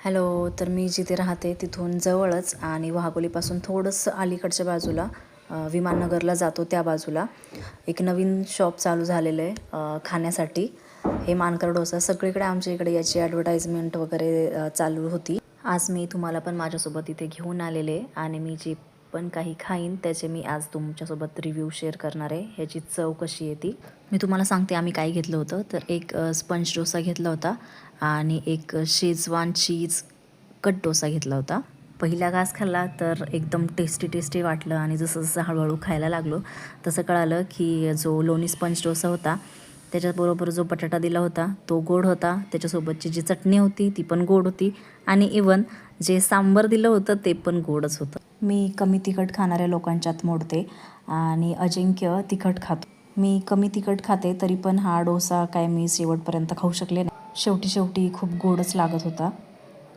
Hello. तर मी जिथे राहते तिथून जवळच आणि वाघोलीपासून थोडंसं अलीकडच्या बाजूला विमाननगरला जातो त्या बाजूला एक नवीन शॉप चालू झालेलं आहे खाण्यासाठी. हे मानकर डोसा सगळीकडे आमच्या इकडे याची ॲडव्हर्टाइजमेंट वगैरे चालू होती. आज मी तुम्हाला पण माझ्यासोबत इथे घेऊन आलेले आणि मी जे पण काही खाईन त्याचे मी आज तुमच्यासोबत रिव्ह्यू शेअर करणार आहे. ह्याची चव कशी आहे ती मी तुम्हाला सांगते. आम्ही काय घेतलं होतं तर एक स्पंज डोसा घेतला होता आणि एक शेजवान चीज कट डोसा घेतला होता. पहिला घास खाल्ला तर एकदम टेस्टी वाटलं आणि जसं जसं हळूहळू खायला लागलो तसं कळालं की जो लोणी स्पंज डोसा होता त्याच्याबरोबर जो बटाटा दिला होता तो गोड होता, त्याच्यासोबतची जी चटणी होती ती पण गोड होती आणि इवन जे सांबार दिलं होतं ते पण गोडच होतं. मी कमी तिखट खाणाऱ्या लोकांच्यात मोडते आणि अजिंक्य तिखट खातो. मी कमी तिखट खाते तरी पण हा डोसा काय मी शेवटपर्यंत खाऊ शकले नाही. शेवटी खूप गोडच लागत होता.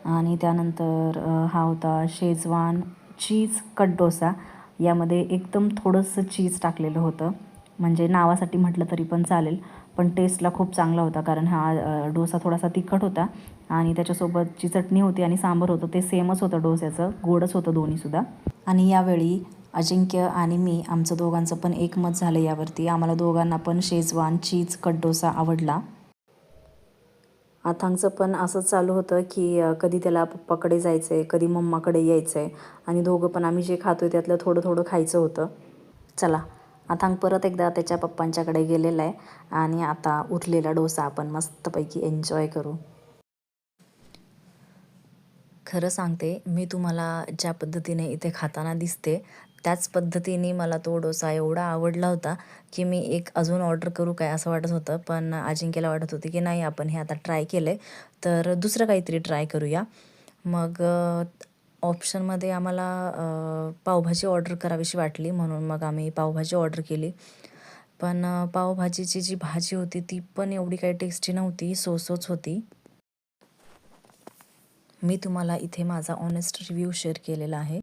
आणि त्यानंतर हा होता शेजवान चीज कट डोसा. यामध्ये एकदम थोडंसं चीज टाकलेलं होतं, म्हणजे नावासाठी म्हटलं तरी पण चालेल, पण टेस्टला खूप चांगला होता कारण हा डोसा थोडासा तिखट होता आणि त्याच्यासोबत जी चटणी होती आणि सांबार होतं ते सेमच होतं डोस्याचं, गोडच होतं दोन्हीसुद्धा. आणि यावेळी अजिंक्य आणि मी आमचं दोघांचं पण एकमत झालं यावरती. आम्हाला दोघांना पण शेजवान चीज कट डोसा आवडला. अथांगचं पण असंच चालू होतं की कधी त्याला पप्पाकडे जायचं आहे, कधी मम्माकडे यायचं आहे आणि दोघं पण आम्ही जे खातो आहे त्यातलं थोडं थोडं खायचं होतं. चला, अथांग परत एकदा त्याच्या पप्पांच्याकडे गेलेला आहे आणि आता उरलेला डोसा आपण मस्तपैकी एन्जॉय करू. खरं सांगते, मी तुम्हाला ज्या पद्धतीने इथे खाताना दिसते त्याच पद्धतीने मला तो डोसा एवढा आवडला होता की मी एक अजून ऑर्डर करू काय असं वाटत होतं, पण अजिंक्यला वाटत होती की नाही, आपण हे आता ट्राय केलं आहे तर दुसरं काहीतरी ट्राय करूया. मग ऑप्शनमध्ये आम्हाला पावभाजी ऑर्डर करावीशी वाटली म्हणून मग आम्ही पावभाजी ऑर्डर केली. पण पावभाजीची जी भाजी होती ती पण एवढी काही टेस्टी नव्हती, सोच होती. मी तुम्हाला इथे माझा ऑनेस्ट रिव्ह्यू शेअर केलेला आहे.